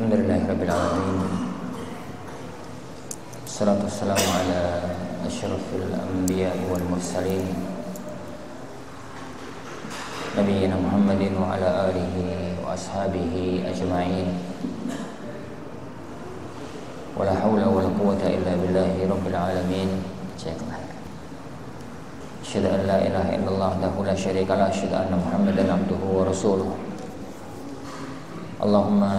Alhamdulillahirabbil alamin. Wassalatu wassalamu ala asyrafil anbiya'i wal mursalin Nabiyyina Muhammadin wa ala alihi wa ashabihi ajma'in. Wala haula wala quwwata illa billahi rabbil alamin. Asyhadu an la ilaha illallah wahdahu la syarika lahu, asyhadu anna Muhammadan abduhu wa rasuluh. Allahumma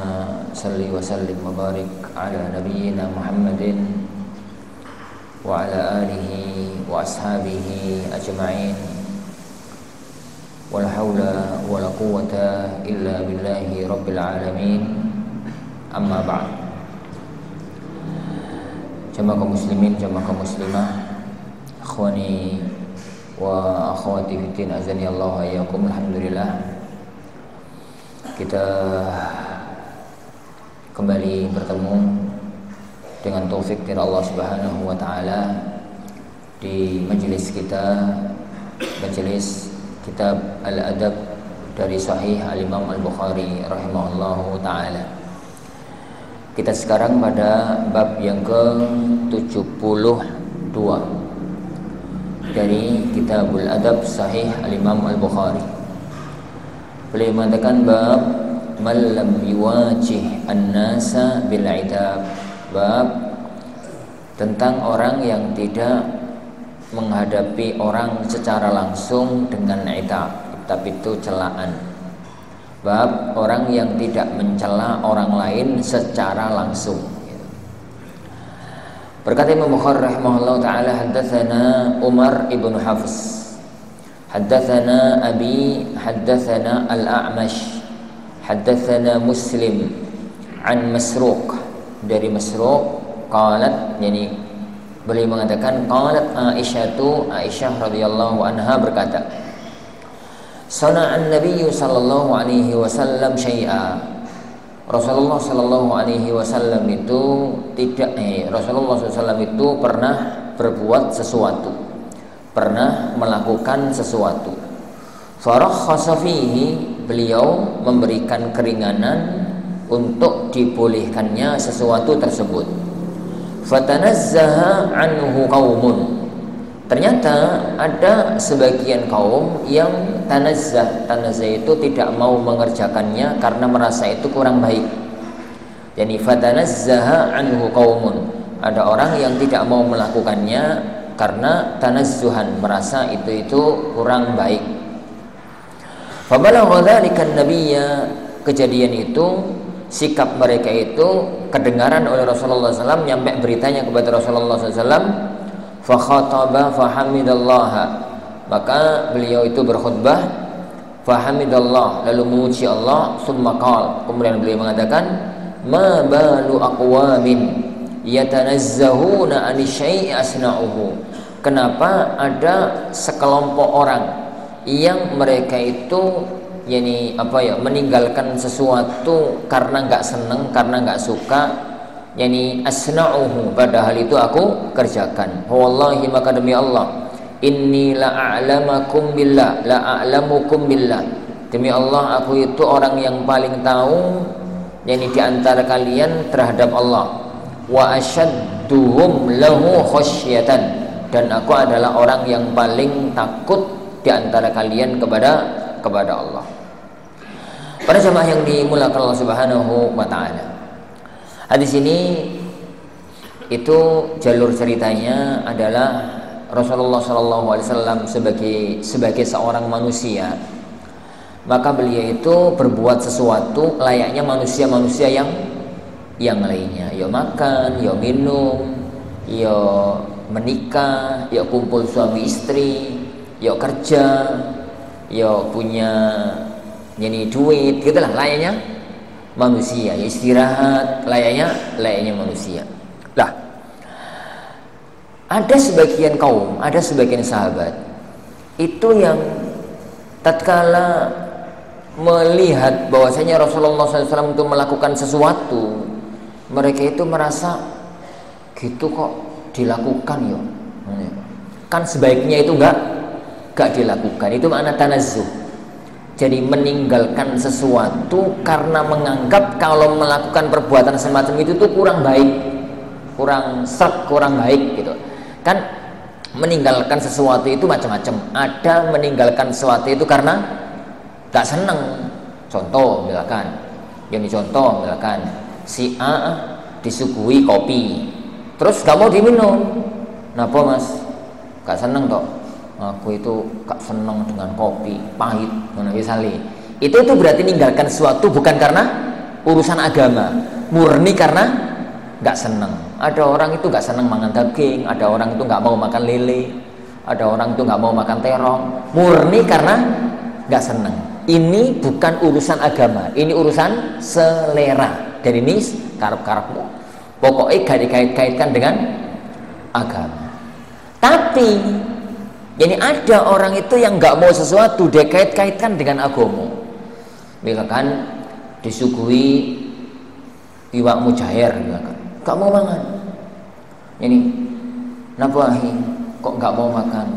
salli wa sallim wa barik ala nabiyyina Muhammadin wa ala alihi wa ashabihi ajma'in. Wala haula wala quwwata illa billahi rabbil alamin. Amma ba'd. Jamaah kaum muslimin, jamaah kaum muslimah, akhwani wa akhwati fiddin, azani Allah wa iyyakum. Alhamdulillah, kita kembali bertemu dengan taufik dari Allah Subhanahu wa taala di majelis kita, majelis kitab Al-Adab dari Sahih Al-Imam Al-Bukhari rahimahullahu taala. Kita sekarang pada bab yang ke-72 dari Kitabul Adab Sahih Al-Imam Al-Bukhari. Beliau mengatakan bab man lam yuwajih an-nasa bil itab, bab tentang orang yang tidak menghadapi orang secara langsung dengan itab. Itab itu celaan. Bab orang yang tidak mencela orang lain secara langsung. Berkata Imam Bukhari rahimahullah ta'ala, haddatsana Umar ibn Hafs, haddatsana Abi, haddatsana Al-A'mash, haddatsana Muslim an Masruq, dari Masruq qalat, yani beliau mengatakan qalat Aisyah radhiyallahu anha berkata, sana'an Nabi sallallahu alaihi wasallam syai'a, Rasulullah sallallahu alaihi wasallam itu Rasulullah SAW itu pernah berbuat sesuatu, pernah melakukan sesuatu. Farakhasa fihi, beliau memberikan keringanan untuk dibolehkannya sesuatu tersebut. Fatanazzaha anhu qaumun, ternyata ada sebagian kaum yang tanazzah itu tidak mau mengerjakannya karena merasa itu kurang baik. Yani fatanazzaha anhu qaumun, ada orang yang tidak mau melakukannya karena tanazzuhan, merasa itu kurang baik. Fabalagha dzalika an-nabiyya, kejadian itu, sikap mereka itu kedengaran oleh Rasulullah SAW, nyampe beritanya kepada Rasulullah SAW. Fa khataba fa hamidallah, maka beliau itu berkhutbah, fa hamidallah, lalu memuji Allah, summa qala, kemudian beliau mengatakan, ma balu aqwamin yatanazzahuna an syai'i asna'uhu, kenapa ada sekelompok orang yang mereka itu meninggalkan sesuatu karena enggak senang, karena enggak suka, asna'uhu, padahal itu aku kerjakan. Wallahi, maka demi Allah, inni la'alamukum billah, demi Allah aku itu orang yang paling tahu di antara kalian terhadap Allah. Wa asyadduhum lahu khasyatan, dan aku adalah orang yang paling takut di antara kalian kepada Allah. Para jemaah yang dimuliakan Allah Subhanahu wa taala, hadis ini itu jalur ceritanya adalah Rasulullah SAW sebagai seorang manusia, maka beliau itu berbuat sesuatu layaknya manusia-manusia yang lainnya. Ya makan, ya minum, ya menikah, ya kumpul suami istri, ya kerja, ya punya duit, gitulah layaknya manusia. Ya istirahat layaknya manusia. Lah, ada sebagian kaum, ada sebagian sahabat itu yang tatkala melihat bahwasanya Rasulullah SAW itu melakukan sesuatu, mereka itu merasa gitu kok dilakukan ya, kan sebaiknya itu enggak dilakukan. Itu makna tanazzuh. Jadi meninggalkan sesuatu karena menganggap kalau melakukan perbuatan semacam itu tuh kurang baik, kurang serk, kurang baik gitu. Kan meninggalkan sesuatu itu macam-macam. Ada meninggalkan sesuatu itu karena gak seneng. Contoh misalkan, si A disuguhi kopi, terus gak mau diminum. Napa mas? Gak seneng toh? Aku itu gak seneng dengan kopi pahit, misalnya itu berarti meninggalkan sesuatu bukan karena urusan agama, murni karena gak seneng. Ada orang itu gak seneng makan daging, ada orang itu gak mau makan lele, ada orang itu gak mau makan terong, murni karena gak seneng. Ini bukan urusan agama, ini urusan selera, dan ini karep-karepmu, pokoknya gak dikait-kaitkan dengan agama. Tapi jadi ada orang itu yang nggak mau sesuatu dia kait-kaitkan dengan agama. Misalkan disuguhi iwak mujair, misalkan nggak mau makan. Ini nabahi kok nggak mau makan?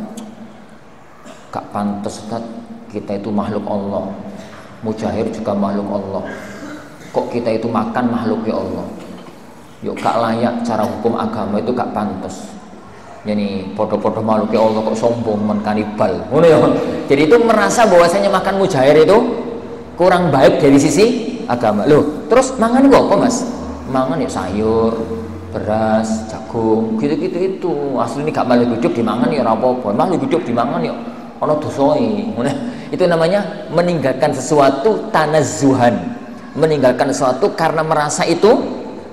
Gak pantas, Ustaz. Kita itu makhluk Allah. Mujair juga makhluk Allah. Kok kita itu makan makhluk ya Allah? Yuk gak layak cara hukum agama itu gak pantas. Jadi podo-podo makhluk ya Allah kok sombong men kanibal. Jadi itu merasa bahwasanya makan mujair itu kurang baik dari sisi agama. Loh, terus mangan gua apa, Mas? Mangan ya sayur, beras, jagung, gitu-gitu itu. Asli ini gak makhluk hidup dimangan ya ora apa-apa. Makhluk hidup dimangan ya ana dosae. Itu namanya meninggalkan sesuatu tanazzuhan. Meninggalkan sesuatu karena merasa itu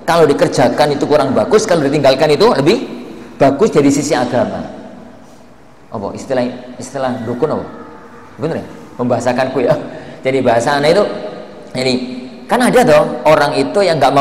kalau dikerjakan itu kurang bagus, kalau ditinggalkan itu lebih bagus dari sisi agama. Apa istilah dukun apa? Bener ya? Membahasakanku ya. Jadi bahasa anak itu, jadi kan ada toh orang itu yang nggak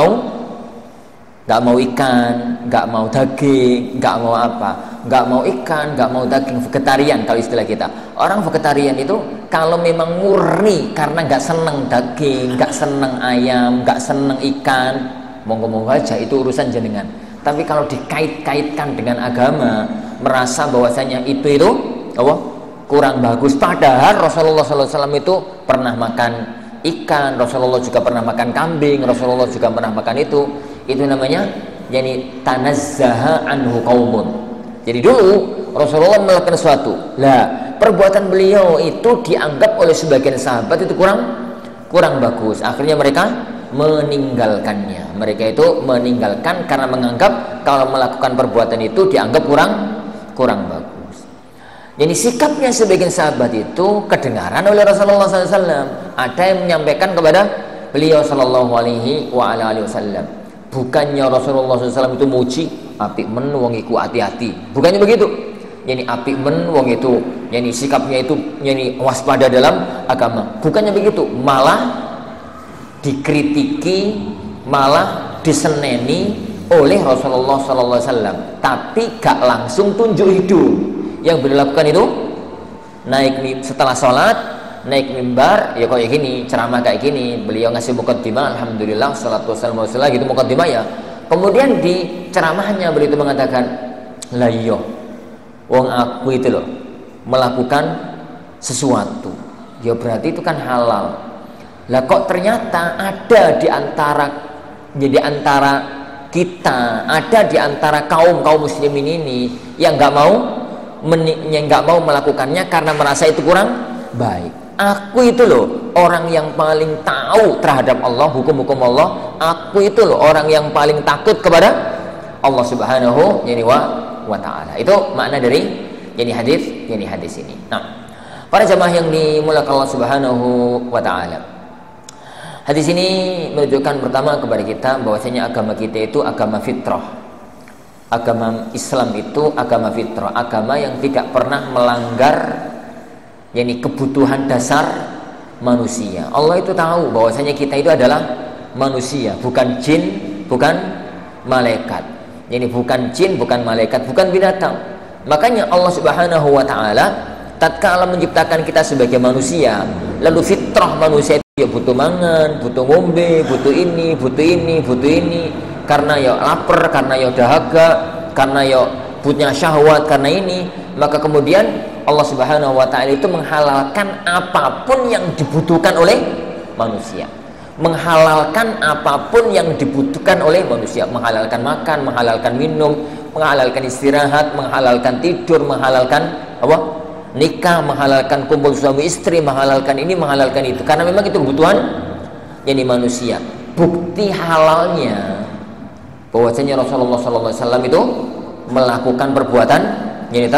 mau ikan, nggak mau daging, nggak mau apa, nggak mau ikan, nggak mau daging, vegetarian kalau istilah kita. Orang vegetarian itu kalau memang murni karena nggak seneng daging, nggak seneng ayam, nggak seneng ikan, monggo-monggo aja, itu urusan jenengan. Tapi kalau dikait-kaitkan dengan agama, merasa bahwasanya itu apa? Kurang bagus. Padahal Rasulullah SAW itu pernah makan ikan, Rasulullah juga pernah makan kambing, Rasulullah juga pernah makan itu namanya yani tanazzaha anhu qaumun. Jadi dulu Rasulullah melakukan sesuatu, lah perbuatan beliau itu dianggap oleh sebagian sahabat itu kurang bagus. Akhirnya mereka meninggalkannya. Mereka itu meninggalkan karena menganggap kalau melakukan perbuatan itu dianggap kurang bagus. Jadi sikapnya sebagian sahabat itu kedengaran oleh Rasulullah SAW. Ada yang menyampaikan kepada beliau Sallallahu Alaihi Wasallam. Bukannya Rasulullah SAW itu muji, apik men wong iku hati-hati. Bukannya begitu. Jadi apik men wong itu, jadi sikapnya itu jadi waspada dalam agama. Bukannya begitu, malah dikritiki, malah diseneni oleh Rasulullah SAW. Tapi gak langsung tunjuk hidup. Yang beliau lakukan itu naik setelah sholat, naik mimbar ya kayak gini, ceramah kayak gini. Beliau ngasih muqaddimah, alhamdulillah, salatu wassalamu ala gitu muqaddimah ya. Kemudian di ceramahnya beliau itu mengatakan, lah iya, wong aku itu loh melakukan sesuatu, ya berarti itu kan halal. Lah kok ternyata ada di antara kita, ada di antara kaum muslimin ini yang nggak mau melakukannya karena merasa itu kurang baik. Aku itu loh orang yang paling tahu terhadap Allah, hukum-hukum Allah. Aku itu loh orang yang paling takut kepada Allah Subhanahu wa ta'ala. Itu makna dari hadis ini. Nah, para jamaah yang dimuliakan Allah Subhanahu wa ta'ala, hadis ini menunjukkan pertama kepada kita bahwasanya agama kita itu agama fitrah. Agama Islam itu agama fitrah, agama yang tidak pernah melanggar kebutuhan dasar manusia. Allah itu tahu bahwasanya kita itu adalah manusia, bukan jin, bukan malaikat. Bukan jin, bukan malaikat, bukan binatang. Makanya Allah Subhanahu wa ta'ala tatkala menciptakan kita sebagai manusia, lalu fitrah manusia itu ya butuh mangan, butuh ngombe, butuh ini, karena ya lapar, karena ya dahaga, karena ya punya syahwat, karena ini. maka kemudian Allah Subhanahu wa taala itu menghalalkan apapun yang dibutuhkan oleh manusia. Menghalalkan apapun yang dibutuhkan oleh manusia, menghalalkan makan, menghalalkan minum, menghalalkan istirahat, menghalalkan tidur, menghalalkan apa? Nikah, menghalalkan kumpul suami istri, menghalalkan ini, menghalalkan itu, karena memang itu kebutuhan yani manusia. Bukti halalnya bahwasanya Rasulullah SAW itu melakukan perbuatan yani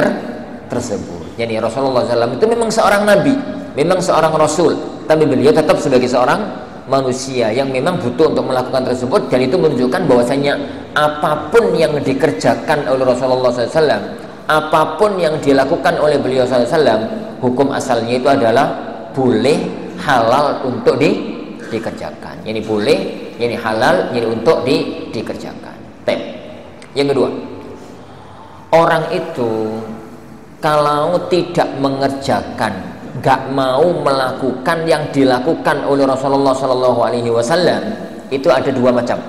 tersebut. Yani Rasulullah SAW itu memang seorang nabi, memang seorang rasul, tapi beliau tetap sebagai seorang manusia yang memang butuh untuk melakukan tersebut, dan itu menunjukkan bahwasanya apapun yang dikerjakan oleh Rasulullah SAW, apapun yang dilakukan oleh beliau SAW, hukum asalnya itu adalah boleh, halal untuk dikerjakan. Yani boleh, yani halal, yani untuk dikerjakan. Yang kedua, orang itu kalau tidak mengerjakan, gak mau melakukan yang dilakukan oleh Rasulullah SAW, itu ada dua macam.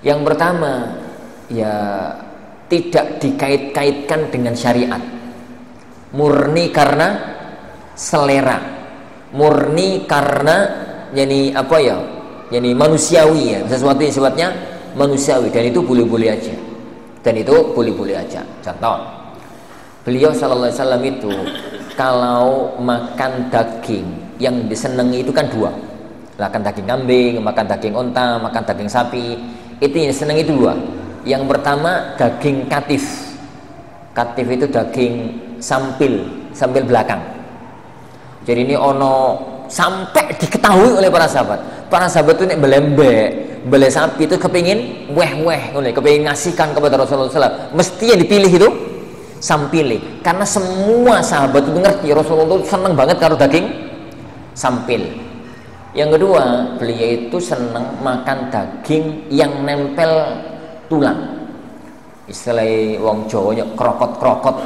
Yang pertama, ya tidak dikait-kaitkan dengan syariat, murni karena selera, murni karena yani apa ya, yani manusiawi, ya, sesuatu yang sifatnya manusiawi, dan itu boleh-boleh aja, dan itu boleh-boleh aja. Contoh, beliau sallallahu alaihi wasallam itu kalau makan daging yang disenangi itu kan dua, makan daging kambing, makan daging onta, makan daging sapi, itu yang disenangi itu dua. Yang pertama daging katif. Katif itu daging sampil belakang. Jadi ini ono sampai diketahui oleh para sahabat. Para sahabat itu nek bele sapi itu kepingin kepingin ngasihkan kepada Rasulullah SAW. Mesti yang dipilih itu sampile, karena semua sahabat itu ngerti Rasulullah itu senang banget kalau daging sampil. Yang kedua, beliau itu senang makan daging yang nempel tulang, istilah wong Jawa krokot-krokot.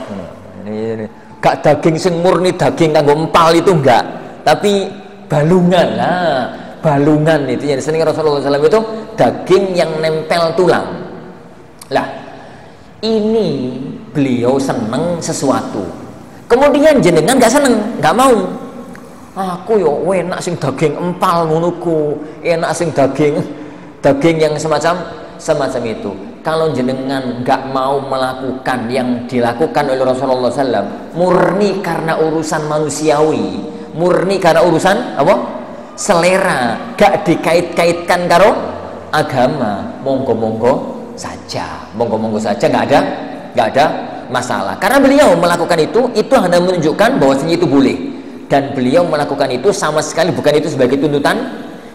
Gak daging sing murni daging kanggo empal itu enggak, tapi balungan lah, balungan itu yang seneng Rasulullah SAW itu daging yang nempel tulang. Lah ini beliau seneng sesuatu, kemudian jenengan gak seneng, gak mau. Aku yo enak sing daging empal ngonoku, enak sing daging yang semacam itu. Kalau jenengan gak mau melakukan yang dilakukan oleh Rasulullah SAW, murni karena urusan manusiawi, murni karena urusan apa? Selera, gak dikait-kaitkan karo agama, monggo-monggo saja, nggak ada masalah. Karena beliau melakukan itu hanya menunjukkan bahwasanya itu boleh, dan beliau melakukan itu sama sekali bukan itu sebagai tuntutan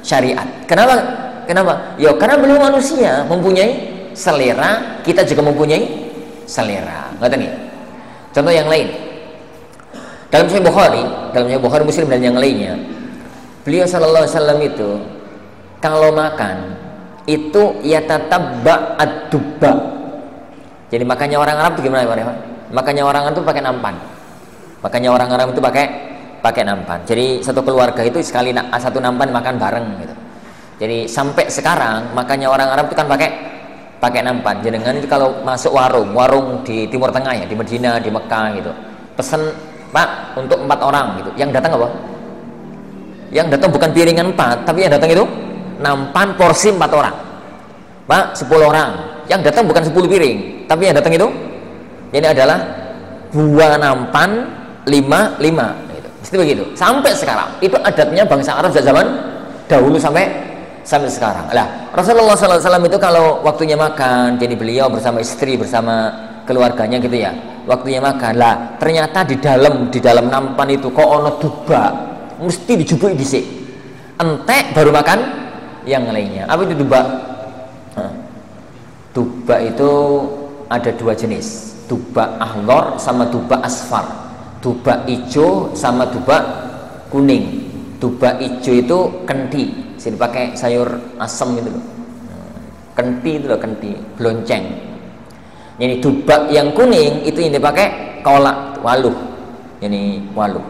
syariat. Kenapa? Ya karena beliau manusia, mempunyai selera, kita juga mempunyai selera. Ngerti nih? Contoh yang lain, dalam Sahih Bukhari, Muslim dan yang lainnya, beliau sallallahu alaihi wasallam itu kalau makan itu yatatabba ad-dubba. Jadi makanya orang Arab itu gimana Pak? Makanya orang Arab itu pakai nampan. Makanya orang Arab itu pakai nampan. Jadi satu keluarga itu sekali satu nampan makan bareng gitu. Jadi sampai sekarang makanya orang Arab itu kan pakai nampan. Jenengan itu kalau masuk warung di Timur Tengah ya, di Medina, di Mekah gitu, pesen Pak untuk 4 orang gitu. Yang datang apa? Yang datang bukan piringan 4, tapi yang datang itu nampan porsi 4 orang. Pak 10 orang. Yang datang bukan 10 piring, tapi yang datang itu ini adalah 2 nampan 5 gitu. Mesti begitu. Sampai sekarang itu adatnya bangsa Arab sejak zaman dahulu sampai sekarang. Lah Rasulullah SAW itu kalau waktunya makan, jadi beliau bersama istri, bersama keluarganya gitu ya, waktunya makan lah, ternyata di dalam nampan itu kok ono duba, mesti dijupuk dhisik, entek baru makan yang lainnya. Apa itu duba? Duba itu ada 2 jenis, duba ahlor sama duba asfar. Duba hijau sama duba kuning. Duba hijau itu kenti, sini pakai sayur asam gitu loh. Kenti itu loh, kenti blonceng. Ini duba yang kuning itu yang dipakai kolak waluh. Ini waluh.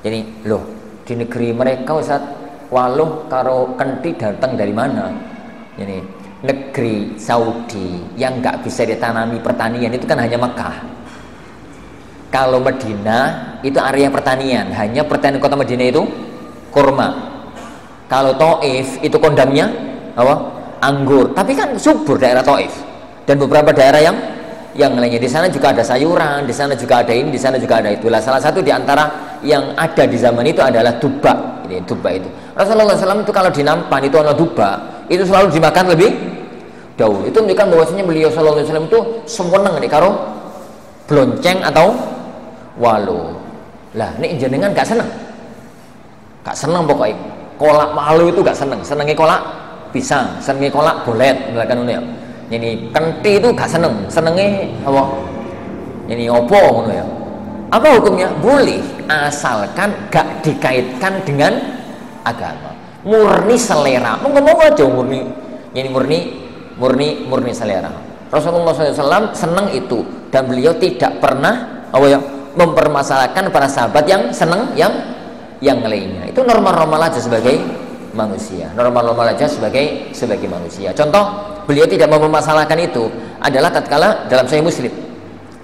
Jadi loh, di negeri mereka Ustaz, waluh karo kenti datang dari mana? Ini negeri Saudi yang nggak bisa ditanami pertanian itu kan hanya Mekah. Kalau Madinah itu area pertanian, hanya pertanian kota Madinah itu kurma. Kalau Taif itu kondamnya apa? Anggur. Tapi kan subur daerah Taif dan beberapa daerah yang lainnya. Di sana juga ada sayuran, di sana juga ada ini, di sana juga ada itulah. Salah satu di antara yang ada di zaman itu adalah duba. Ini duba itu. Rasulullah SAW itu kalau di Nampan itu ada duba, itu selalu dimakan lebih dahulu. Itu menunjukkan bahwasanya beliau Sallallahu Alaihi Wasallam itu seneng nih karo blonceng atau walu. Lah, ini jenengan gak seneng pokoknya. Kolak walu itu gak seneng, senengnya kolak pisang, senengnya kolak bolet, misalkan ngono ya. Ini kenti itu gak seneng, senengnya apa? Ini opo ngono ya. Apa hukumnya? Boleh, asalkan gak dikaitkan dengan agama. Murni selera, ngomong aja murni. Ini murni selera. Rasulullah SAW senang itu, dan beliau tidak pernah mempermasalahkan para sahabat yang senang yang lainnya. Itu normal-normal aja sebagai manusia, normal-normal aja sebagai manusia. Contoh beliau tidak mempermasalahkan itu adalah tatkala dalam Sahih Muslim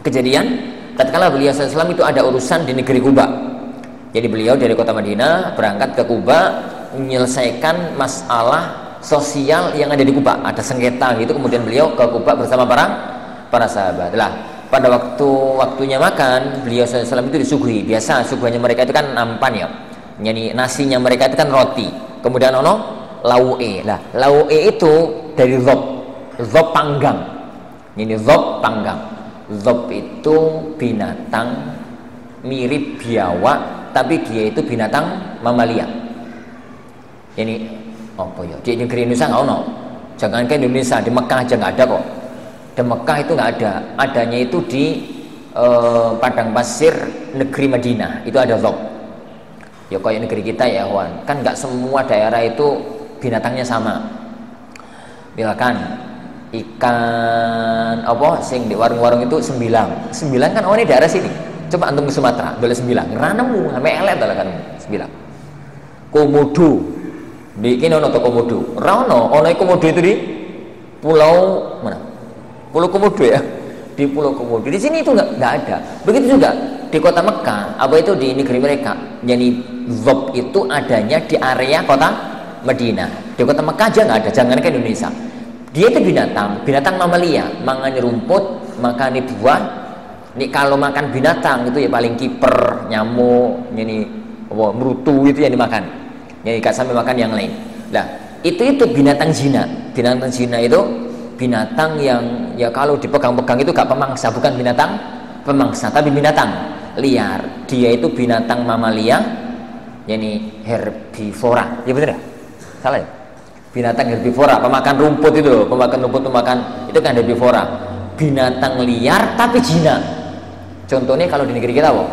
kejadian tatkala beliau SAW itu ada urusan di negeri Kuba. Jadi beliau dari kota Madinah berangkat ke Kuba menyelesaikan masalah sosial yang ada di Kuba, ada sengketa gitu. Kemudian beliau ke Kuba bersama para sahabat. Lah, pada waktunya makan, beliau SAW itu disuguhi. Biasa suguhannya mereka itu kan nampan ya. Jadi nasinya mereka itu kan roti. Kemudian lau'e. Lah, lau'e itu dari zob panggang. Ini zob panggang. Zob itu binatang mirip biawak, tapi dia itu binatang mamalia. Ini apa ya? Di negeri Indonesia nggak ono. Jangankan Indonesia, di Mekah aja nggak ada kok. Di Mekah itu nggak ada. Adanya itu di padang pasir negeri Madinah. Itu ada zob. Ya kayak negeri kita ya, Wan. Kan nggak semua daerah itu binatangnya sama. Misalkan ikan apa sing di warung-warung itu sembilang kan ini daerah sini. Coba antum ke Sumatera, boleh sembilang. Ranemu sampai elet kan sembilang. Komodo. Bikin ono komodo. Rano, ono komodo itu di pulau mana? Pulau Komodo ya. Di Pulau Komodo. Di sini itu nggak ada. Begitu juga di kota Mekah, apa itu di negeri mereka. Jadi zob itu adanya di area kota Madinah. Di kota Mekah aja nggak ada, jangankan Indonesia. Dia itu binatang mamalia, makan rumput, makan buah. Nih kalau makan binatang itu ya paling kiper, nyamuk, ini merutu itu yang dimakan. Jadi gak sampai makan yang lain. Nah, itu binatang zina. Binatang zina itu binatang yang ya kalau dipegang-pegang itu gak pemangsa, bukan binatang pemangsa, tapi binatang liar. Dia itu binatang mamalia, yani herbivora. Ya betul ya? Salah ya? Binatang herbivora, pemakan rumput itu, pemakan itu kan herbivora. Binatang liar tapi zina. Contohnya kalau di negeri kita apa?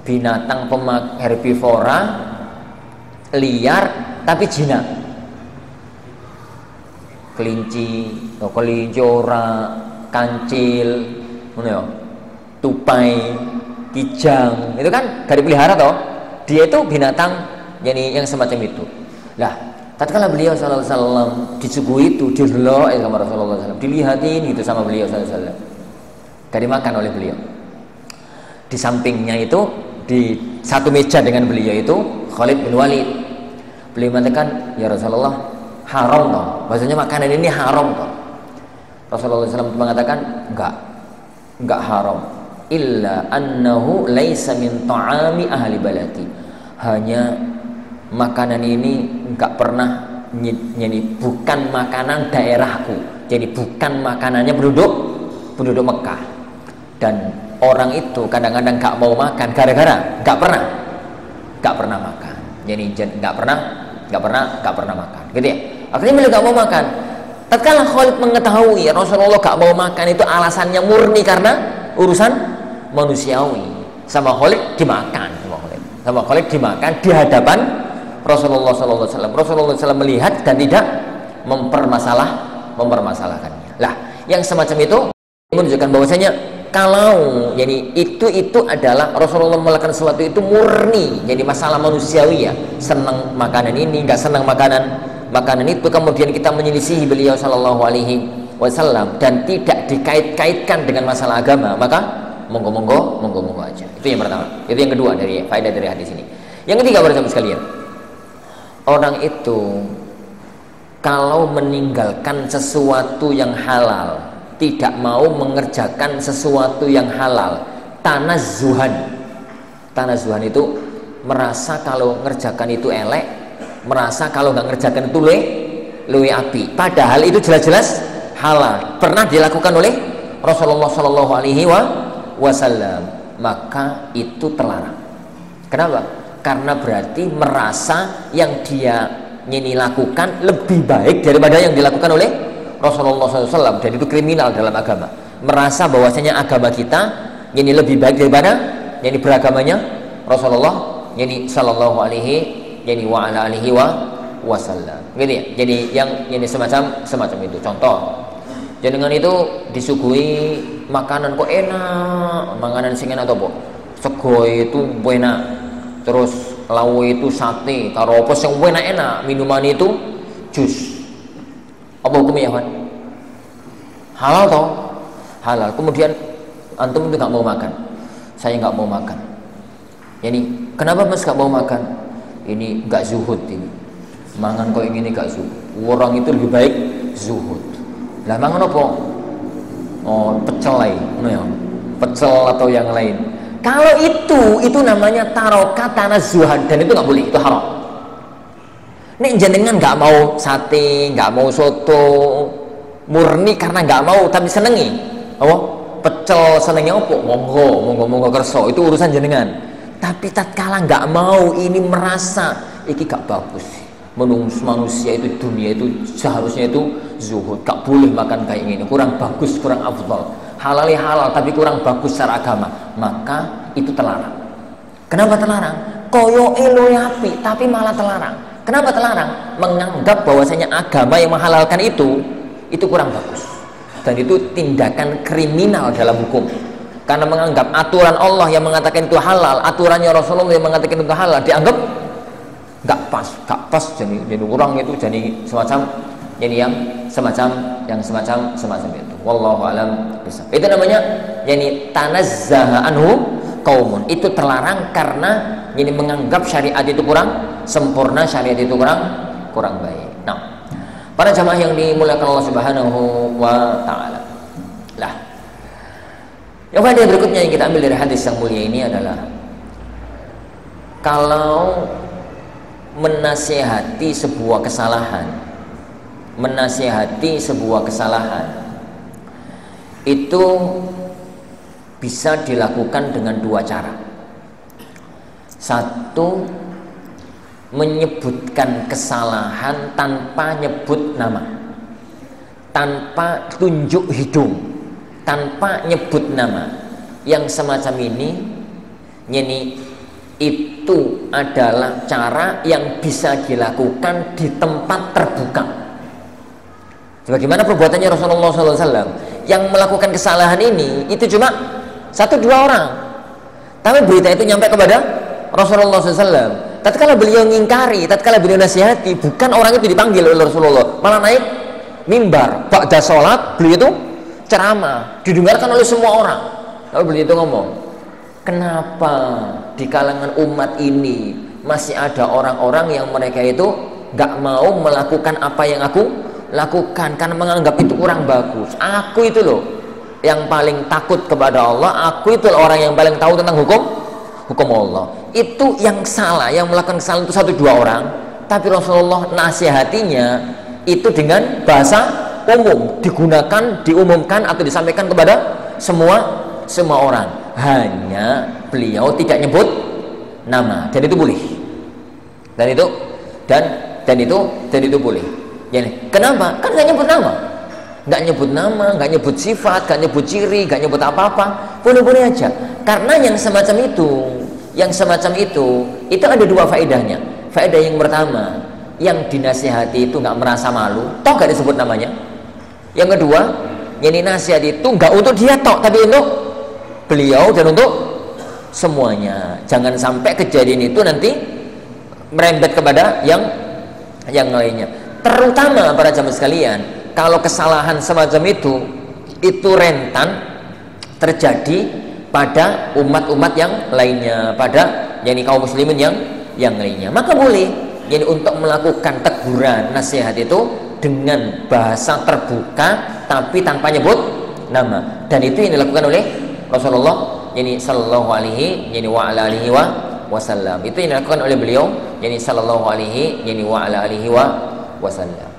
Binatang herbivora liar tapi zina. Kelinci ora, kancil, tupai, kijang, itu kan dari pelihara toh. Dia itu binatang yang semacam itu. Lah, tatkala beliau sallallahu alaihi wasallam disuguhi itu, direlok sama Rasulullah SAW, dilihatin gitu sama beliau sallallahu alaihi wasallam. Gak dimakan oleh beliau. Di sampingnya itu, di satu meja dengan beliau itu Khalid bin Walid. Beliau mengatakan, ya Rasulullah, haram toh. Maksudnya makanan ini haram toh. Rasulullah SAW mengatakan, enggak haram. Illa annahu laisa min ta'ami ahli balati. Hanya makanan ini enggak pernah, jadi bukan makanan daerahku. Jadi bukan makanannya penduduk Mekah. Dan orang itu kadang-kadang enggak mau makan gara-gara enggak pernah makan. Jadi enggak pernah makan, gitu ya. Akhirnya beliau gak mau makan. Tatkala Khalid mengetahui Rasulullah gak mau makan itu alasannya murni karena urusan manusiawi. Sama Khalid dimakan, di hadapan Rasulullah SAW. Rasulullah SAW melihat dan tidak mempermasalahkannya. Lah, yang semacam itu menunjukkan bahwasanya kalau jadi itu adalah Rasulullah melakukan sesuatu itu murni jadi masalah manusiawi ya, senang makanan ini, nggak senang makanan itu, kemudian kita menyelisihi beliau Shallallahu Alaihi Wasallam dan tidak dikait-kaitkan dengan masalah agama, maka monggo aja. Itu yang pertama. Itu yang kedua dari faedah dari hadis ini. Yang ketiga, para jamaah sekalian, orang itu kalau meninggalkan sesuatu yang halal, tidak mau mengerjakan sesuatu yang halal, tanazzuhan itu merasa kalau ngerjakan itu elek, merasa kalau nggak ngerjakan itu luwe api, padahal itu jelas-jelas halal, pernah dilakukan oleh Rasulullah Shallallahu Alaihi Wasallam, maka itu terlarang. Kenapa? Karena berarti merasa yang dia ini lakukan lebih baik daripada yang dilakukan oleh Rasulullah SAW, dan itu kriminal dalam agama. Merasa bahwasanya agama kita ini lebih baik daripada yang beragamanya Rasulullah ini Shallallahu Alaihi Wasallam, gitu ya. Jadi yang ini semacam itu. Contoh, dengan itu disuguhi makanan kok enak, makanan sing enak apa? Sego itu enak, terus lauk itu sate, karo apa sing enak, minuman itu jus. Apa hukumnya, Wan? Halal toh? Halal. Kemudian antum itu nggak mau makan, saya nggak mau makan. Jadi kenapa mas nggak mau makan? Ini nggak zuhud ini. Mangan kok ini nggak zuhud. Orang itu lebih baik zuhud. Lah mangan apa? Oh, pecel ya. Pecel atau yang lain. Kalau itu namanya taroka tanazzuhan, dan itu nggak boleh, itu haram. Nek jenengan nggak mau sate, nggak mau soto, murni karena nggak mau tapi senengi, pecel senengnya apa? Monggo kerso, itu urusan jenengan. Tapi tatkala nggak mau, ini merasa iki gak bagus. Manusia itu, dunia itu seharusnya itu zuhud, gak boleh makan kayak gini, kurang bagus, kurang afdal. Halal tapi kurang bagus secara agama, maka itu terlarang. Kenapa terlarang? Koyo api tapi malah terlarang. Kenapa terlarang? Menganggap bahwasanya agama yang menghalalkan itu kurang bagus, dan itu tindakan kriminal dalam hukum. Karena menganggap aturan Allah yang mengatakan itu halal, aturannya Rasulullah yang mengatakan itu halal, dianggap gak pas. Jadi orang itu jadi semacam yang semacam itu. Wallahu alam bisawab. Itu namanya yani tanazzaha anhu qaumun. Itu terlarang karena ini menganggap syariat itu kurang sempurna, syariat itu kurang baik. Nah, para jamaah yang dimuliakan Allah Subhanahu wa taala. Lah, yang faedah berikutnya yang kita ambil dari hadis yang mulia ini adalah kalau menasihati sebuah kesalahan itu bisa dilakukan dengan dua cara. Satu, menyebutkan kesalahan tanpa nyebut nama, tanpa tunjuk hidung, tanpa nyebut nama. Yang semacam ini itu adalah cara yang bisa dilakukan di tempat terbuka. Sebagaimana perbuatannya Rasulullah SAW yang melakukan kesalahan ini itu cuma 1-2 orang, tapi berita itu nyampe kepada Rasulullah SAW. Tatkala beliau ngingkari, tatkala beliau nasihati, bukan orang itu dipanggil oleh Rasulullah, malah naik mimbar ba'da sholat, beliau itu ceramah, didengarkan oleh semua orang. Lalu beliau itu ngomong, kenapa di kalangan umat ini masih ada orang-orang yang mereka itu gak mau melakukan apa yang aku lakukan karena menganggap itu kurang bagus. Aku itu loh yang paling takut kepada Allah, aku itu orang yang paling tahu tentang hukum Allah. Itu yang salah, yang melakukan kesalahan itu 1-2 orang, tapi Rasulullah nasihatinya itu dengan bahasa umum, digunakan, diumumkan atau disampaikan kepada semua orang. Hanya beliau tidak nyebut nama, dan itu boleh. Dan itu boleh. Jadi, kenapa? Kan nggak nyebut nama, nggak nyebut sifat, nggak nyebut ciri, nggak nyebut apa-apa, boleh-boleh aja. Karena yang semacam itu ada 2 faedahnya. Faedah yang pertama, yang dinasihati itu nggak merasa malu, toh nggak disebut namanya. Yang kedua, yang dinasihati itu nggak untuk dia toh, tapi untuk beliau dan untuk semuanya. Jangan sampai kejadian itu nanti merembet kepada yang lainnya. Terutama para jamaah sekalian, kalau kesalahan semacam itu rentan terjadi pada umat-umat yang lainnya, pada kaum muslimin yang lainnya. Maka boleh untuk melakukan teguran, nasihat itu dengan bahasa terbuka tapi tanpa nyebut nama. Dan itu yang dilakukan oleh Rasulullah sallallahu alaihi wa ala alihi wasallam. Itu yang dilakukan oleh beliau sallallahu alaihi wa ala alihi wasallam.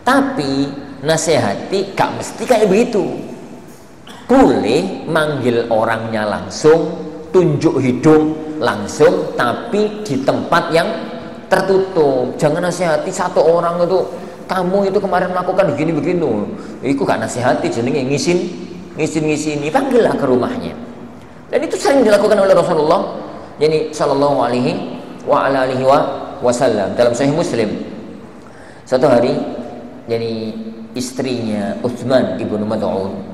Tapi nasihati gak mesti kayak begitu. Boleh manggil orangnya langsung, tunjuk hidung langsung, tapi di tempat yang tertutup. Jangan nasihati satu orang itu, kamu itu kemarin melakukan begini-begini. Itu gak nasihati, jenenge ngisin. Panggillah ke rumahnya. Dan itu sering dilakukan oleh Rasulullah sallallahu alaihi wa ala alihi wasallam. Dalam Sahih Muslim, satu hari istrinya Utsman ibnu Mad'un,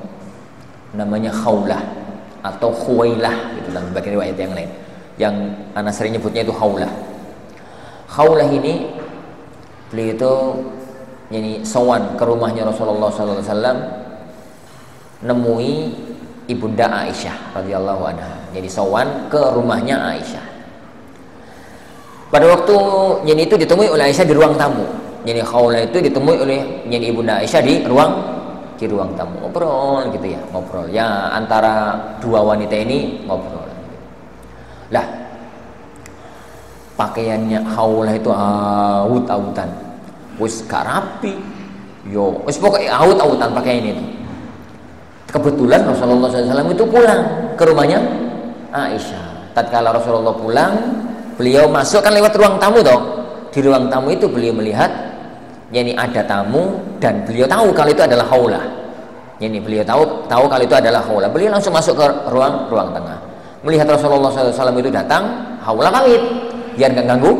namanya Khawlah atau Khuwailah gitu dalam bagian riwayat yang lain. Yang anak sering nyebutnya itu Khawlah. Khawlah ini beliau itu sowan ke rumahnya Rasulullah sallallahu alaihi wasallam, nemui ibunda Aisyah radhiyallahu anha. Jadi sowan ke rumahnya Aisyah. Pada waktu itu ditemui oleh Aisyah di ruang tamu. Khawlah itu ditemui oleh ibunda Aisyah di ruang tamu. Ngobrol gitu ya, ngobrol. Ya antara dua wanita ini ngobrol. Lah, pakaiannya Khawlah itu awut-awutan. Wis gak rapi. Yo, wis pokoknya awut-awutan pakaian itu. Kebetulan Rasulullah SAW itu pulang ke rumahnya Aisyah. Tatkala Rasulullah pulang, beliau masuk kan lewat ruang tamu toh. Di ruang tamu itu beliau melihat ada tamu dan beliau tahu kalau itu adalah Khawlah. Beliau tahu kalau itu adalah Khawlah. Beliau langsung masuk ke ruang tengah. Melihat Rasulullah SAW itu datang, Khawlah pamit biar nggak ganggu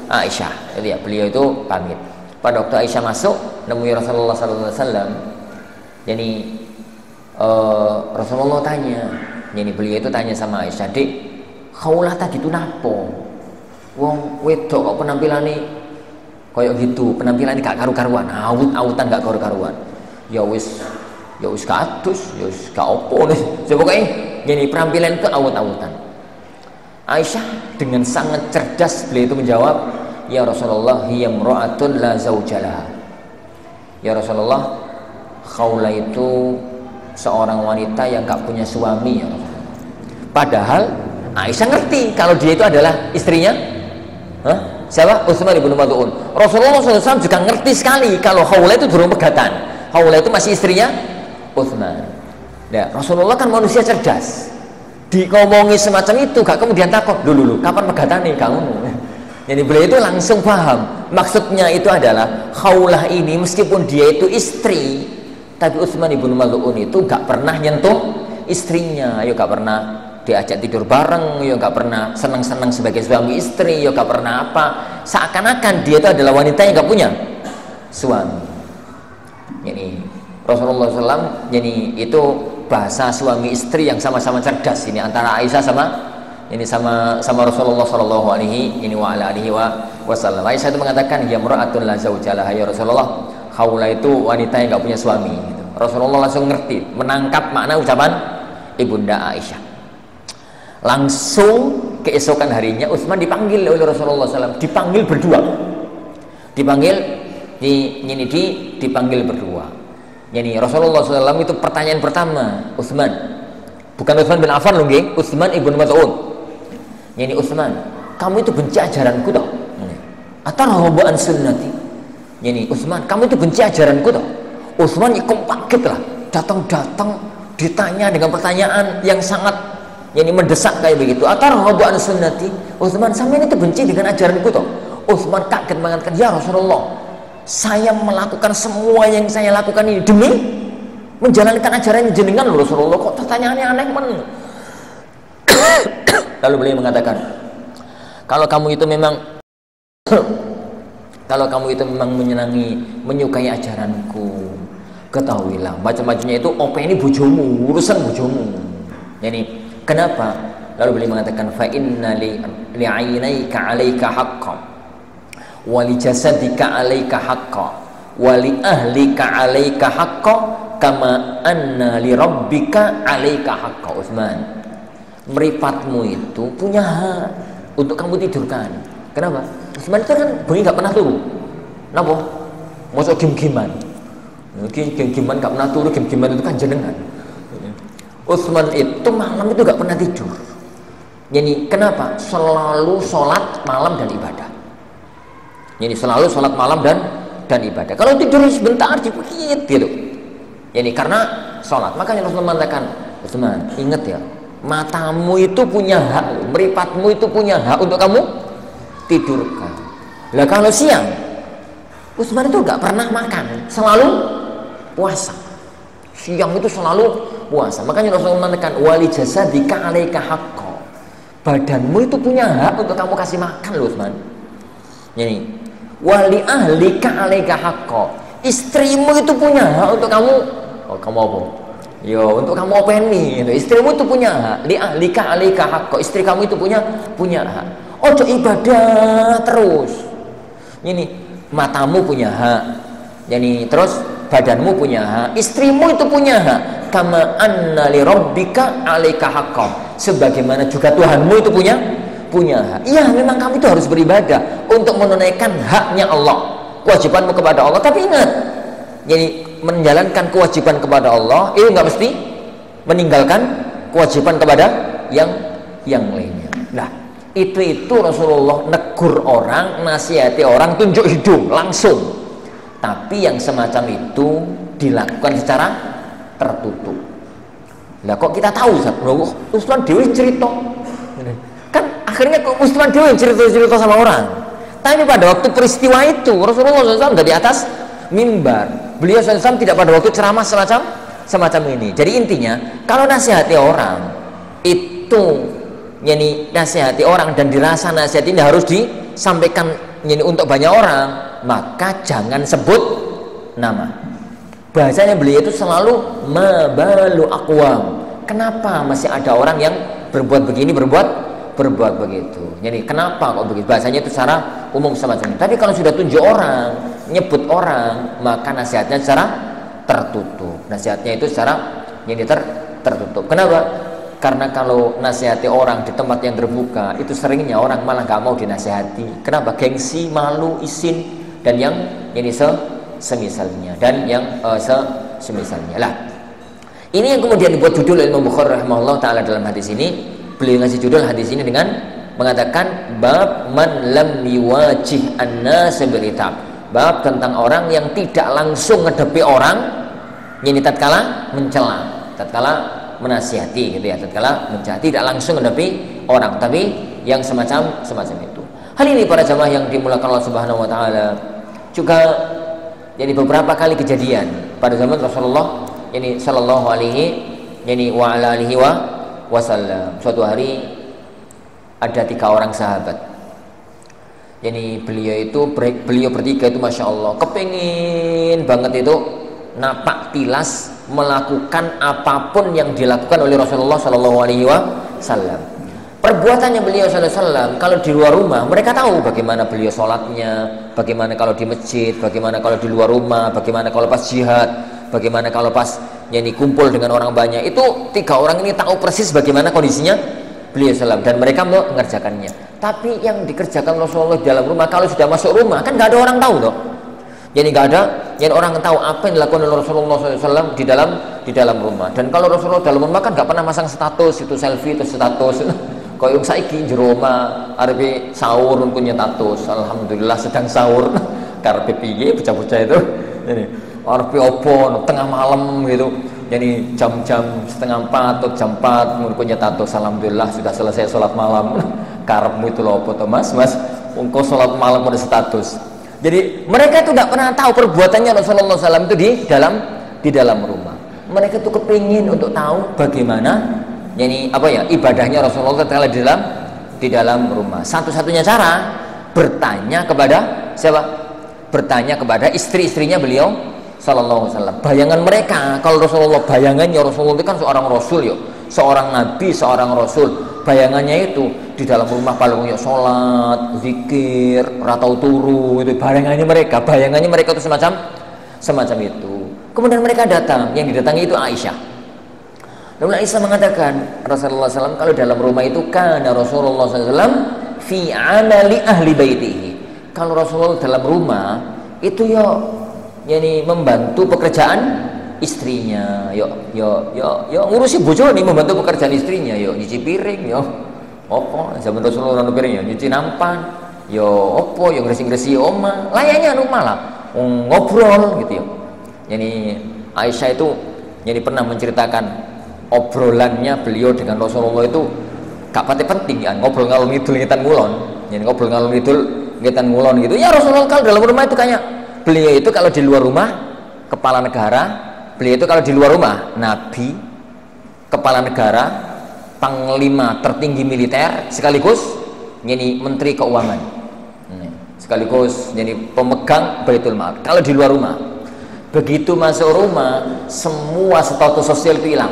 Aisyah. Jadi ya, beliau itu pamit. Pada waktu Aisyah masuk, nemui Rasulullah SAW. Rasulullah tanya, beliau itu tanya sama Aisyah, "Dek, Khawlah tadi itu napo? Wong wedok kok penampilannya kayak gitu, penampilannya gak karu-karuan, awut-awutan gak karu-karuan." Ya wis kados, ya wis gak opo nih. Pokoknya penampilan itu awut-awutan. Aisyah dengan sangat cerdas beliau itu menjawab, "Ya Rasulullah, hiya imra'atun la zawjalaha." Ya Rasulullah, Khawlah itu seorang wanita yang gak punya suami ya Rasulullah. Padahal Aisyah ngerti kalau dia itu adalah istrinya siapa? Utsman ibnu Mad'un. Rasulullah SAW juga ngerti sekali kalau Khawlah itu durung pegatan. Khawlah itu masih istrinya Utsman. Nah, Rasulullah kan manusia cerdas. Dikomongi semacam itu gak kemudian takut, dulu kapan pegatane kamu. Jadi beliau itu langsung paham. Maksudnya itu adalah Khawlah ini meskipun dia itu istri, tapi Utsman ibnu Mad'un itu gak pernah nyentuh istrinya, gak pernah diajak tidur bareng, gak pernah senang-senang sebagai suami istri, gak pernah apa. Seakan-akan dia itu adalah wanita yang gak punya suami. Jadi Rasulullah SAW itu bahasa suami istri yang sama-sama cerdas ini antara Aisyah sama Rasulullah Shallallahu Alaihi Wasallam. Aisyah itu mengatakan, "Ya mura'atun la zawjalaha." Ya Rasulullah, Khawlah itu wanita yang gak punya suami. Rasulullah langsung ngerti, menangkap makna ucapan ibunda Aisyah. Langsung keesokan harinya Utsman dipanggil oleh Rasulullah SAW, dipanggil berdua, dipanggil berdua. Jadi Rasulullah SAW itu pertanyaan pertama, Utsman, bukan Utsman bin Affan loh, Utsman ibnu Mas'ud. Jadi Utsman, kamu itu benci ajaranku toh? Atarghabu an sunnati? Jadi Utsman, kamu itu benci ajaranku toh? Utsman kaget lah, datang ditanya dengan pertanyaan yang sangat mendesak kayak begitu. Atarghabu an sunnati? Utsman, sampean itu benci dengan ajaranku toh? Utsman kaget mengatakan, "Ya Rasulullah, saya melakukan semua yang saya lakukan ini demi menjalankan ajaran jenengan loh Rasulullah. Kok pertanyaannya aneh men?" Lalu beliau mengatakan, kalau kamu itu memang menyukai ajaranku, ketahuilah macam-macamnya itu openi bojomu, urusan bojomu. Jadi kenapa? Lalu beliau mengatakan, "Fa inna li 'ainaika 'alaika haqqan, wa li jasadika 'alaika haqqan, wa li ahlika 'alaika haqqan, kama anna li rabbika 'alaika haqqan." Utsman, Meripatmu itu punya hak untuk kamu tidurkan. Kenapa? Utsman itu kan bengi gak pernah turu. Napa? Mosok game-gamean. Game-gamean gak pernah turu, game-gamean itu kan jenengan. Utsman itu malam itu gak pernah tidur. Jadi kenapa? Selalu sholat malam dan ibadah. Jadi selalu sholat malam dan ibadah. Kalau tidur sebentar dipikit gitu. Jadi karena sholat. Makanya Rasulullah mengatakan, Utsman, ingat ya, matamu itu punya hak, meripatmu itu punya hak untuk kamu tidurkan. Lah kalau siang, Utsman itu gak pernah makan, selalu puasa. Siang itu selalu puasa. Makanya Rasulullah mengatakan, wali jasadika 'alaika haqqo. Badanmu itu punya hak untuk kamu kasih makan loh, Utsman. Jadi wali ahlika 'alaika haqqo. Istrimu itu punya hak untuk kamu. Oh, kamu apa? Yo, untuk kamu openi, istrimu itu punya hak. Li ahlika 'alaika haqqo. Istri kamu itu punya hak. Ojo ibadah terus. Ini matamu punya hak. Jadi terus badanmu punya hak, istrimu itu punya hak. Kama anna li rabbika 'alaika haqqo. Sebagaimana juga Tuhanmu itu punya hak. Iya, memang kamu itu harus beribadah untuk menunaikan haknya Allah, kewajibanmu kepada Allah. Tapi ingat, jadi menjalankan kewajiban kepada Allah itu nggak mesti meninggalkan kewajiban kepada yang lainnya. Nah, itu Rasulullah negur orang, nasihati orang, tunjuk hidung langsung. Tapi yang semacam itu dilakukan secara tertutup. Lah kok kita tahu, Utsman Dewi cerita, kan akhirnya Utsman Dewi cerita sama orang. Tapi pada waktu peristiwa itu Rasulullah SAW dari atas mimbar, beliau SAW tidak pada waktu ceramah semacam ini. Jadi intinya, kalau nasihati orang itu, yani nasihati orang dan dirasa nasihat ini harus disampaikan yani untuk banyak orang, maka jangan sebut nama. Bahasanya beliau itu selalu mabalu aqwam. Kenapa masih ada orang yang berbuat begini, berbuat begitu. Jadi kenapa kok begitu? Bahasanya itu secara umum semacam ini. Tapi kalau sudah tunjuk orang, nyebut orang, maka nasihatnya secara tertutup. Nasihatnya itu secara jadi tertutup. Kenapa? Karena kalau nasihati orang di tempat yang terbuka, itu seringnya orang malah gak mau dinasihati. Kenapa? Gengsi, malu, isin, dan yang ini semisalnya, dan yang semisalnya lah. Ini yang kemudian dibuat judul Imam Bukhari rahimahullah taala dalam hadis ini. Beliau ngasih judul hadis ini dengan mengatakan bab man lam yuwajih an-nas bil itab. Bab tentang orang yang tidak langsung ngedepi orang, ini tatkala mencela, tatkala menasihati gitu ya, tatkala mencela, tidak langsung ngedepi orang, tapi yang semacam itu. Hal ini para jamaah yang dimulakan Allah Subhanahu wa taala juga jadi beberapa kali kejadian pada zaman Rasulullah ini sallallahu alaihi wa ala alihi wasallam. Suatu hari ada 3 orang sahabat. Jadi beliau bertiga itu masya Allah kepingin banget itu napak tilas melakukan apapun yang dilakukan oleh Rasulullah sallallahu alaihi wasallam. Perbuatannya beliau sallallahu alaihi wasallam kalau di luar rumah mereka tahu bagaimana beliau sholatnya, bagaimana kalau di masjid, bagaimana kalau di luar rumah, bagaimana kalau pas jihad, bagaimana kalau pas kumpul dengan orang banyak. Itu 3 orang ini tahu persis bagaimana kondisinya beliau sallam, dan mereka mengerjakannya. Tapi yang dikerjakan Rasulullah di dalam rumah, kalau sudah masuk rumah kan nggak ada orang tahu loh. Jadi nggak ada yang orang tahu apa yang dilakukan oleh Rasulullah SAW di dalam rumah. Dan kalau Rasulullah dalam rumah kan nggak pernah masang status, itu selfie itu status. Kalau saiki jero omah arepe sahur punya status, alhamdulillah sedang sahur. Karepe piye bocah-bocah itu. Ini arepe opo tengah malam gitu. Jadi jam-jam 3:30 atau jam 4 punya status, alhamdulillah sudah selesai sholat malam. Karepmu itu lho opo to Mas? Engko sholat malam udah status. Jadi mereka itu tidak pernah tahu perbuatannya Rasulullah SAW itu di dalam rumah. Mereka itu kepingin untuk tahu bagaimana ibadahnya Rasulullah di dalam rumah. Satu-satunya cara bertanya kepada siapa? Bertanya kepada istri-istrinya beliau sallallahu alaihi wasallam. Bayangan mereka kalau Rasulullah, bayangannya Rasulullah itu kan seorang rasul ya, seorang nabi, seorang rasul. Bayangannya itu di dalam rumah paling sholat, zikir, ratau turu, itu bayangannya mereka itu semacam itu. Kemudian mereka datang, yang didatangi itu Aisyah. Lalu Aisyah mengatakan Rasulullah SAW kalau dalam rumah itu karena Rasulullah SAW fi amali ahli baitihi. Kalau Rasulullah dalam rumah itu yani membantu pekerjaan istrinya, ngurusi bojone membantu pekerjaan istrinya, nyuci piring, opo zaman Rasulullah orang piring nyuci nampan, opo ngresi-ngresi oma, layaknya rumah lah, ngobrol gitu ya. Yani Aisyah itu jadi pernah menceritakan obrolannya beliau dengan Rasulullah itu gak pati penting ya, ngobrol ngalung ngidul ngitan ngulon, jadi ngobrol ngalung ngidul ngitan ngulon gitu. Ya Rasulullah kalau dalam rumah itu kayak beliau itu kalau di luar rumah kepala negara, beliau itu kalau di luar rumah nabi, kepala negara, panglima tertinggi militer, sekaligus jadi menteri keuangan, sekaligus jadi pemegang Baitul Mal. Kalau di luar rumah, begitu masuk rumah semua status sosial itu hilang,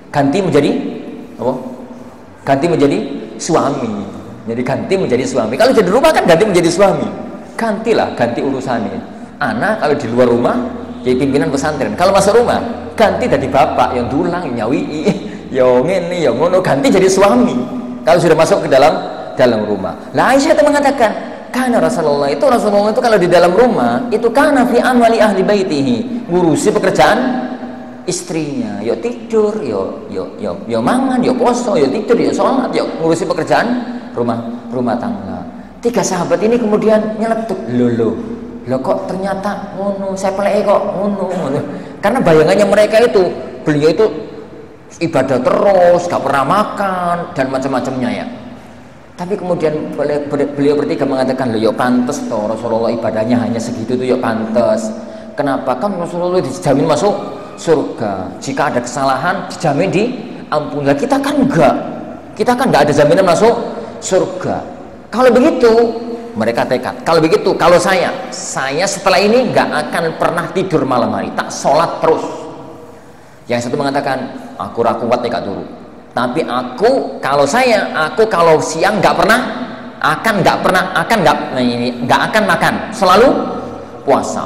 ganti menjadi apa? Ganti menjadi suami. Jadi ganti menjadi suami. Kalau jadi rumah kan ganti menjadi suami. Gantilah, ganti urusannya. Anak kalau di luar rumah jadi pimpinan pesantren. Kalau masuk rumah ganti dari bapak yang dulang, nyawi, yang ini, yang ngono, ganti jadi suami. Kalau sudah masuk ke dalam rumah. Lah Aisyah itu mengatakan, karena Rasulullah itu kalau di dalam rumah itu karena fi amali ahli baitihi, ngurusi pekerjaan istrinya, tidur, mangan, poso, tidur, sholat, ngurusi pekerjaan rumah tangga. 3 sahabat ini kemudian nyeletuk, loh kok ternyata ngono, saya pelek kok ngono. Karena bayangannya mereka itu beliau itu ibadah terus, gak pernah makan dan macam-macamnya ya. Tapi kemudian beliau bertiga mengatakan, loh pantes toh Rasulullah ibadahnya hanya segitu tuh, pantes. Kenapa? Kan Rasulullah dijamin masuk surga. Jika ada kesalahan dijamin diampuni. Lah kita kan enggak ada jaminan masuk surga. Kalau begitu mereka tekad, kalau saya setelah ini nggak akan pernah tidur malam hari, tak sholat terus. Yang satu mengatakan, aku kuat nih Kak Turu, tapi aku kalau siang nggak akan makan, selalu puasa.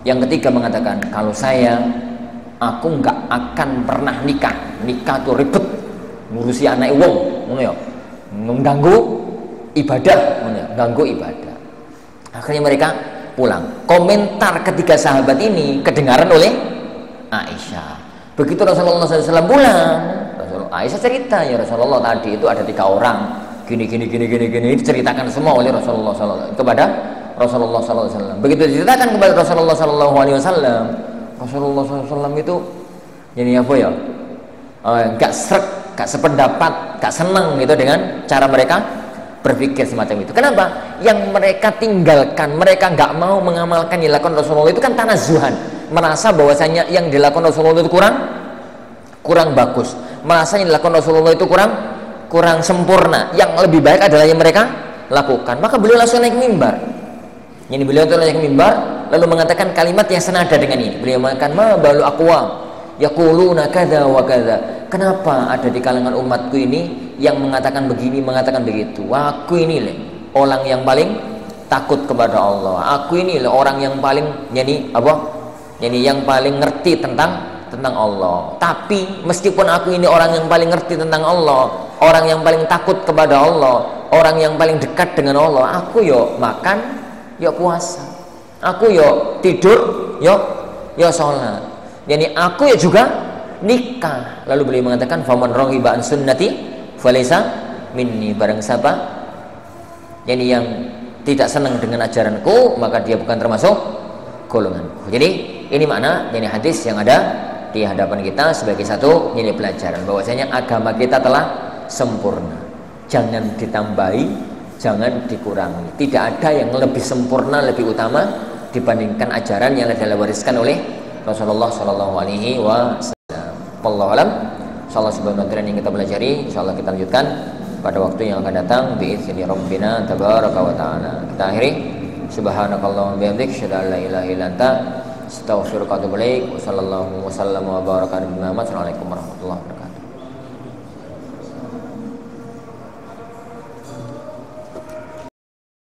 Yang ketiga mengatakan, kalau aku nggak akan pernah nikah tuh ribet, ngurusi anak wong, mengganggu ibadah, ganggu ibadah. Akhirnya mereka pulang. Komentar ketiga sahabat ini kedengaran oleh Aisyah. Begitu Rasulullah SAW pulang, Aisyah cerita, ya Rasulullah tadi itu ada 3 orang gini diceritakan semua oleh Rasulullah SAW kepada Rasulullah SAW. Begitu diceritakan kepada Rasulullah SAW, Rasulullah SAW itu jadi apa ya? Gak srek, gak sependapat, gak senang gitu dengan cara mereka berpikir semacam itu. Kenapa? Yang mereka tinggalkan, mereka nggak mau mengamalkan yang dilakukan Rasulullah itu kan tanazuhan, merasa bahwasanya yang dilakukan Rasulullah itu kurang bagus, merasa yang dilakukan Rasulullah itu kurang sempurna, yang lebih baik adalah yang mereka lakukan. Maka beliau langsung naik mimbar. Jadi beliau itu naik mimbar lalu mengatakan kalimat yang senada dengan ini. Beliau mengatakan, ma balu aqwam yaquluna kadza wa kadza. Kenapa ada di kalangan umatku ini yang mengatakan begini, mengatakan begitu? Aku ini orang yang paling takut kepada Allah. Aku ini orang yang paling yang paling ngerti tentang Allah. Tapi meskipun aku ini orang yang paling ngerti tentang Allah, orang yang paling takut kepada Allah, orang yang paling dekat dengan Allah, aku makan, puasa. Aku tidur, sholat. Jadi aku juga nikah. Lalu beliau mengatakan, faman raghiba an sunnati falaysa minni. Barang siapa yang tidak senang dengan ajaranku, maka dia bukan termasuk golonganku. Jadi ini makna hadis yang ada di hadapan kita sebagai satu pelajaran bahwasanya agama kita telah sempurna. Jangan ditambahi, jangan dikurangi. Tidak ada yang lebih sempurna, lebih utama dibandingkan ajaran yang telah diwariskan oleh Rasulullah Shallallahu Alaihi Wasallam. Wallahu alam. Insyaallah sebelum yang kita pelajari, insyaallah kita lanjutkan pada waktu yang akan datang biizni rabbina tabaraka wa taala. Kita akhiri subhanakallahumma bihamdik asyhadu an la ilaha illa anta astaghfiruka wa atubu ilaik. Wassallallahu wasallam wa baraka ala nabiyyina Muhammad. Assalamualaikum warahmatullahi wabarakatuh.